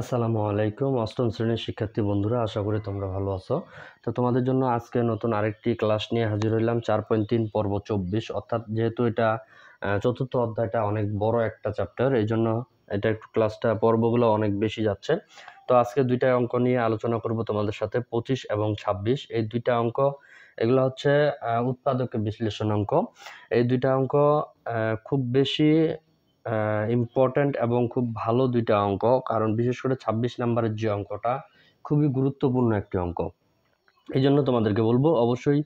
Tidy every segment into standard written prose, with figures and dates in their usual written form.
আসসালামু আলাইকুম অষ্টম শ্রেণীর শিক্ষার্থী বন্ধুরা, আশা করি তোমরা ভালো আছো। তো তোমাদের জন্য আজকে নতুন আরেকটি ক্লাস নিয়ে হাজির হইলাম। 4.3 পর্ব 24, অর্থাৎ যেহেতু এটা চতুর্থ অধ্যায়টা অনেক বড় একটা চ্যাপ্টার, এই জন্য এটা একটু ক্লাসটা পর্বগুলো অনেক বেশি যাচ্ছে। তো আজকে দুইটা অঙ্ক নিয়ে আলোচনা করব তোমাদের সাথে, 25 এবং 26। এই দুইটা অঙ্ক এগুলো হচ্ছে উৎপাদক বিশ্লেষণ অঙ্ক। এই দুইটা অঙ্ক খুব বেশি ইম্পর্ট্যান্ট এবং খুব ভালো দুইটা অঙ্ক, কারণ বিশেষ করে 26 নাম্বারের যে অঙ্কটা খুবই গুরুত্বপূর্ণ একটি অঙ্ক। এই জন্য তোমাদেরকে বলবো অবশ্যই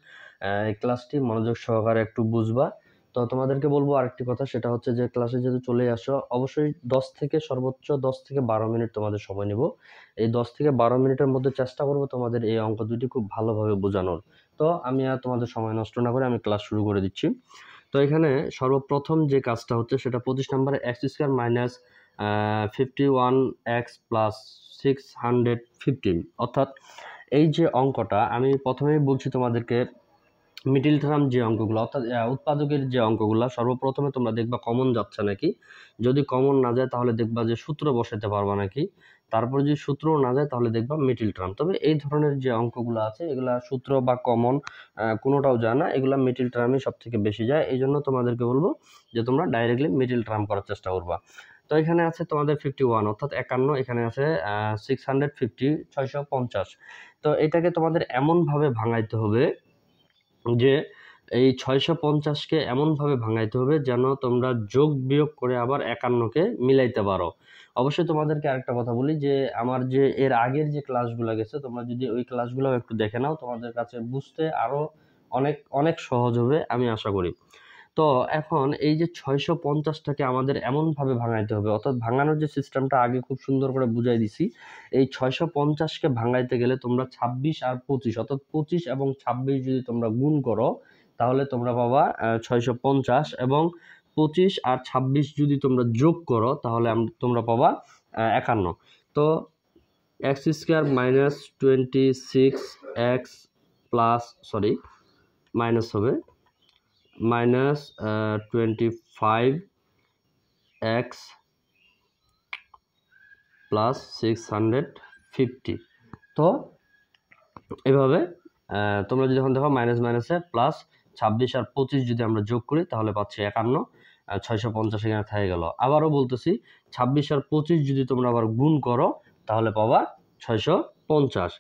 এই ক্লাসটি মনোযোগ সহকারে একটু বুঝবা। তো তোমাদেরকে বলবো আরেকটি কথা, সেটা হচ্ছে যে ক্লাসে যেহেতু চলে আসো, অবশ্যই 10 থেকে সর্বোচ্চ 10 থেকে 12 মিনিট তোমাদের সময় নেব। এই 10 থেকে 12 মিনিটের মধ্যে চেষ্টা করব তোমাদের এই অঙ্ক দুটি খুব ভালোভাবে বোঝানোর। তো আমি আর তোমাদের সময় নষ্ট না করে আমি ক্লাস শুরু করে দিচ্ছি। তো এখানে সর্বপ্রথম যে কাজটা হচ্ছে সেটা 25 নম্বরে x² মাইনাস 51x প্লাস 615, অর্থাৎ এই যে অঙ্কটা আমি প্রথমেই বলছি তোমাদেরকে, মিডিল টার্ম যে অঙ্কগুলো অর্থাৎ উৎপাদকের যে অঙ্কগুলো, সর্বপ্রথমে তোমরা দেখবা কমন যাচ্ছে নাকি। যদি কমন না যায় তাহলে দেখবা যে সূত্র বসাতে পারবা নাকি। তারপর যদি সূত্র না যায় তাহলে দেখবা মিডিল টার্ম। তবে এই ধরনের যে অঙ্কগুলো আছে এগুলা সূত্র বা কমন কোনোটাও যায় না, এগুলা মিডিল টার্মই সব থেকে বেশি যায়। এই জন্য তোমাদেরকে বলবো যে তোমরা ডাইরেক্টলি মিডিল টার্ম করার চেষ্টা করবা। তো এখানে আছে তোমাদের 51 অর্থাৎ 51, এখানে আছে 650 650। তো এটাকে তোমাদের এমনভাবে ভাঙাইতে হবে যে এই 650কে এমনভাবে ভাঙাইতে হবে যেন তোমরা যোগ বিয়োগ করে আবার 51কে মিলাইতে পারো। অবশ্যই তোমাদেরকে আরেকটা কথা বলি যে আমার যে এর আগের যে ক্লাসগুলো গেছে, তোমরা যদি ওই ক্লাসগুলো একটু দেখে নাও, তোমাদের কাছে বুঝতে আরো অনেক অনেক সহজ হবে আমি আশা করি। তো এখন এই যে 650টাকে আমাদের এমনভাবে ভাঙাইতে হবে, অর্থাৎ ভাঙানোর যে সিস্টেমটা আগে খুব সুন্দর করে বুঝাই দিছি। এই 650কে ভাঙাইতে গেলে তোমরা 26 আর 25, অর্থাৎ 25 এবং 26 যদি তোমরা গুণ করো তাহলে তোমরা পাবা 650, এবং 25 আর 26 যদি তোমরা যোগ করো তাহলে তোমরা পাবা 51। তো x² minus 26x plus minus হবে মাইনাস 25x প্লাস 650। তো এভাবে তোমরা যদি এখন দেখো মাইনাস মাইনাসে প্লাস 26 আর 25 যদি আমরা যোগ করি তাহলে পাচ্ছি 51, 650 এখানে থেকে গেল। আবারও বলতেছি 26 আর 25 যদি তোমরা আবার গুণ করো তাহলে পাবা 650।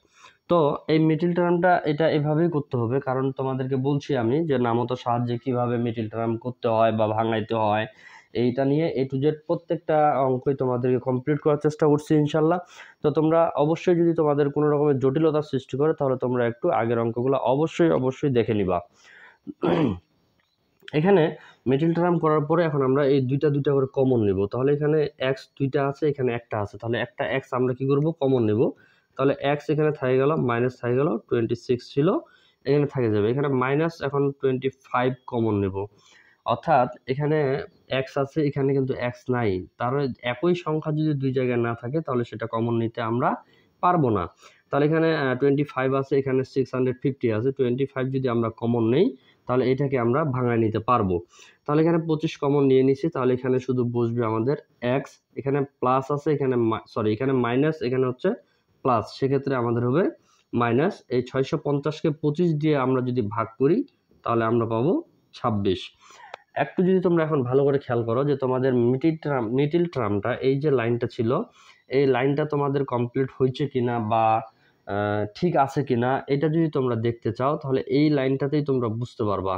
তো এই মিডল টার্মটা এটা এভাবেই করতে হবে, কারণ তোমাদেরকে বলছি আমি যে নামতো সাহায্যে কিভাবে মিডল টার্ম করতে হয় বা ভাঙাইতে হয়, এইটা নিয়ে A to Z প্রত্যেকটা অঙ্কই তোমাদেরকে কমপ্লিট করার চেষ্টা করছি ইনশাল্লাহ। তো তোমরা অবশ্যই যদি তোমাদের কোনো রকমের জটিলতার সৃষ্টি করে তাহলে তোমরা একটু আগের অঙ্কগুলো অবশ্যই দেখে নিবা। এখানে মিডল টার্ম করার পরে এখন আমরা এই দুইটা করে কমন নেব। তাহলে এখানে x দুইটা আছে, এখানে একটা আছে, তাহলে একটা x আমরা কি করব, কমন নেব। তাহলে x এখানে থাকে গেল, মাইনাস থাকে গেল, 26 ছিল এখানে থাকে যাবে, এখানে মাইনাস এখন 25 কমন নেব। অর্থাৎ এখানে x আছে, এখানে কিন্তু x নাই, তার একই সংখ্যা যদি দুই জায়গায় না থাকে তাহলে সেটা কমন নিতে আমরা পারবো না। তাহলে এখানে 25 আছে, এখানে 650 আছে, 25 যদি আমরা কমন নেই তাহলে এটাকে আমরা ভাঙায় নিতে পারবো। তাহলে এখানে 25 কমন নিয়ে নিছি, তাহলে এখানে শুধু বসবে আমাদের x, এখানে প্লাস আছে, এখানে এখানে মাইনাস, এখানে হচ্ছে প্লাস, সেক্ষেত্রে আমাদের হবে মাইনাস। এই 650কে 25 দিয়ে আমরা যদি ভাগ করি তাহলে আমরা পাবো 26। একটু যদি তোমরা এখন ভালো করে খেয়াল করো যে তোমাদের মিডল টার্মটা এই যে লাইনটা ছিল, এই লাইনটা তোমাদের কমপ্লিট হয়েছে কিনা বা ঠিক আছে কিনা এটা যদি তোমরা দেখতে চাও তাহলে এই লাইনটাতেই তোমরা বুঝতে পারবা।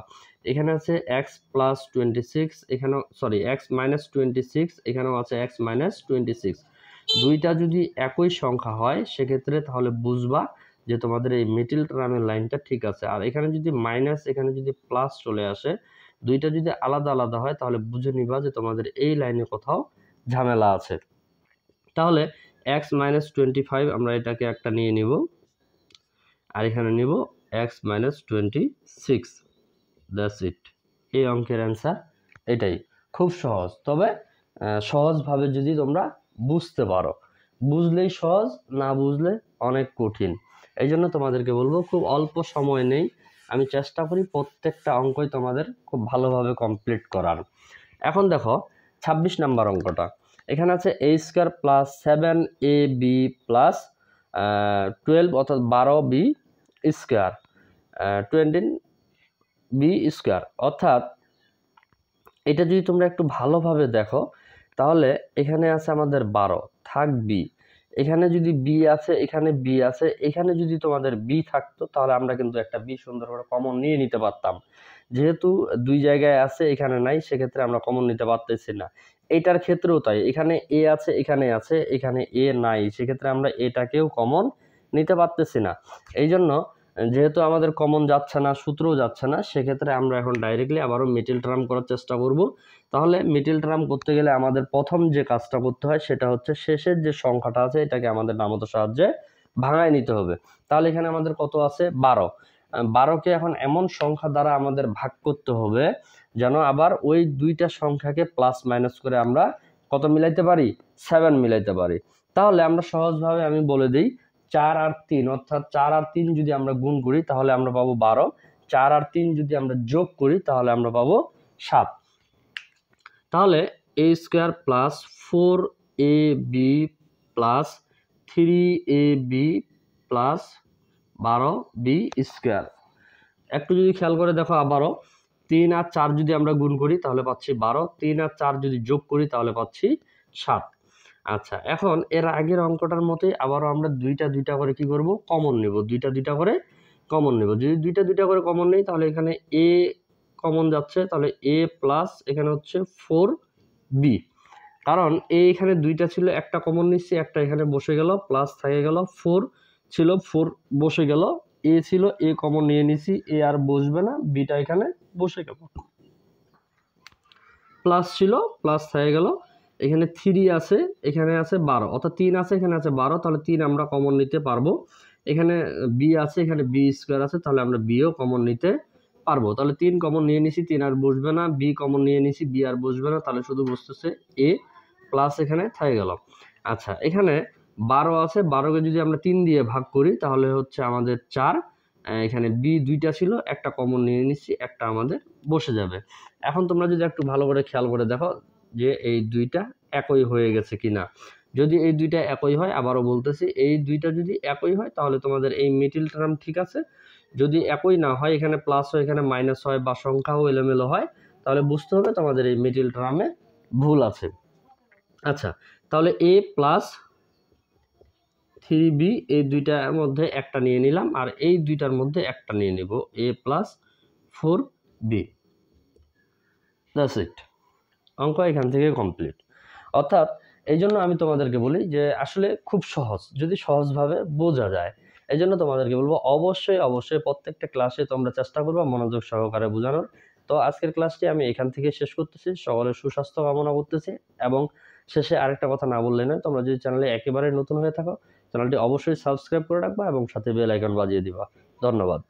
এখানে আছে x প্লাস 26, এখানেও x মাইনাস 26, এখানেও আছে x মাইনাস 26। দুইটা যদি একই সংখ্যা হয় সেক্ষেত্রে তাহলে বুঝবা যে তোমাদের এই মিডল টার্মের লাইনটা ঠিক আছে। আর এখানে যদি মাইনাস, এখানে যদি প্লাস চলে আসে, দুইটা যদি আলাদা হয় তাহলে বুঝে নিবা যে তোমাদের এই লাইনে কোথাও ঝামেলা আছে। তাহলে x মাইনাস 25 আমরা এটাকে একটা নিয়ে নিব, আর এখানে নিব x মাইনাস 26। That's it. এই অঙ্কের অ্যান্সার এটাই, খুব সহজ। তবে সহজভাবে যদি তোমরা বুঝতে পারো, বুঝলেই সহজ, না বুঝলে অনেক কঠিন। এই জন্য তোমাদেরকে বলবো খুব অল্প সময় নেই, আমি চেষ্টা করি প্রত্যেকটা অঙ্কই তোমাদের খুব ভালোভাবে কমপ্লিট করার। এখন দেখো 26 নাম্বার অঙ্কটা। এখানে আছে a square plus 7ab plus 12 অর্থাৎ 12b স্কয়ার 20b স্কয়ার। অর্থাৎ এটা যদি তোমরা একটু ভালোভাবে দেখো তাহলে এখানে আছে আমাদের 12 থাক বি, এখানে যদি বি আছে, এখানে বি আছে, এখানে যদি তোমাদের বি থাকতো তাহলে আমরা কিন্তু একটা বি সুন্দর করে কমন নিয়ে নিতে পারতাম। যেহেতু দুই জায়গায় আছে এখানে নাই, সেক্ষেত্রে আমরা কমন নিতে পারতেছি না। এটার ক্ষেত্রেও তাই, এখানে এ আছে, এখানে আছে, এখানে এ নাই, সেক্ষেত্রে আমরা এটাকেও কমন নিতে পারতেছি না। এই জন্য যেহেতু আমাদের কমন যাচ্ছে না, সূত্রও যাচ্ছে না, সেক্ষেত্রে আমরা এখন ডাইরেক্টলি আবারও মিডল টার্ম করার চেষ্টা করব। তাহলে মিডল টার্ম করতে গেলে আমাদের প্রথম যে কাজটা করতে হয় সেটা হচ্ছে শেষের যে সংখ্যাটা আছে এটাকে আমাদের নামতার সাহায্যে ভাঙায় নিতে হবে। তাহলে এখানে আমাদের কত আছে 12, 12কে এখন এমন সংখ্যা দ্বারা আমাদের ভাগ করতে হবে যেন আবার ওই দুইটা সংখ্যাকে প্লাস মাইনাস করে আমরা কত মিলাইতে পারি, 7 মিলাইতে পারি। তাহলে আমরা সহজভাবে আমি বলে দিই, 4 আর 3 অর্থাৎ 4 আর 3 যদি আমরা গুণ করি তাহলে আমরা পাবো 12, 4 আর 3 যদি আমরা যোগ করি তাহলে আমরা পাবো 7। তাহলে a square plus 4ab plus 3ab plus 12b square. একটু যদি খেয়াল করে দেখো আবারও, 3 আর 4 যদি আমরা গুণ করি তাহলে পাচ্ছি 12, 3 আর 4 যদি যোগ করি তাহলে পাচ্ছি 7। আচ্ছা, এখন এর আগের অঙ্কটার মতোই আবারও আমরা দুইটা করে কি করব, কমন নেব, দুইটা করে কমন নেব। যদি দুইটা করে কমন নেই তাহলে এখানে a কমন যাচ্ছে, তাহলে a প্লাস এখানে হচ্ছে 4b, কারণ a এখানে দুইটা ছিল, একটা কমন নিচ্ছি, একটা এখানে বসে গেল, প্লাস থেকে গেল, 4 ছিল 4 বসে গেল, a ছিল a কমন নিয়ে নিছি, a আর বসবে না, bটা এখানে বসে গেল, প্লাস ছিল প্লাস থেকে গেল, এখানে 3 আছে, এখানে আছে 12, অর্থাৎ 3 আছে, এখানে আছে 12, তাহলে 3 আমরা কমন নিতে পারবো। এখানে b আছে, এখানে b স্কয়ার আছে, তাহলে আমরা b ও কমন নিতে পারবো। তাহলে 3 কমন নিয়ে নিছি, 3 আর বসবে না, b কমন নিয়ে নিছি, b আর বসবে না, তাহলে শুধু বসতেছে a প্লাস এখানে থেকে গেল। আচ্ছা, এখানে 12 আছে, 12কে যদি আমরা 3 দিয়ে ভাগ করি তাহলে হচ্ছে আমাদের 4, এখানে b দুইটা ছিল, একটা কমন নিয়ে নিচ্ছি, একটা আমাদের বসে যাবে। এখন তোমরা যদি একটু ভালো করে খেয়াল করে দেখো যে এই দুইটা একই হয়ে গেছে কিনা। যদি এই দুইটা একই হয়, আবারও বলতেছি, এই দুইটা যদি একই হয় তাহলে তোমাদের এই মিডল টার্ম ঠিক আছে। যদি একই না হয়, এখানে প্লাস হয়, এখানে মাইনাস হয়, বা সংখ্যাও এলোমেলো হয়, তাহলে বুঝতে হবে তোমাদের এই মিডল টার্মে ভুল আছে। আচ্ছা, তাহলে a প্লাস 3b এই দুইটার মধ্যে একটা নিয়ে নিলাম, আর এই দুইটার মধ্যে একটা নিয়ে নিব, a plus 4b। That's it, অঙ্ক এখান থেকে কমপ্লিট। অর্থাৎ এই জন্য আমি তোমাদেরকে বলি যে আসলে খুব সহজ, যদি সহজভাবে বোঝা যায়। এই জন্য তোমাদেরকে বলবো অবশ্যই প্রত্যেকটা ক্লাসে তোমরা চেষ্টা করবে মনোযোগ সহকারে বোঝানোর। তো আজকের ক্লাসটি আমি এখান থেকে শেষ করতেছি, সকলের সুস্বাস্থ্য কামনা করতেছি। এবং শেষে আরেকটা কথা না বললে নয়, তোমরা যদি চ্যানেলে একেবারে নতুন হয়ে থাকো, চ্যানেলটি অবশ্যই সাবস্ক্রাইব করে রাখবা এবং সাথে বেল আইকন বাজিয়ে দিবা। ধন্যবাদ।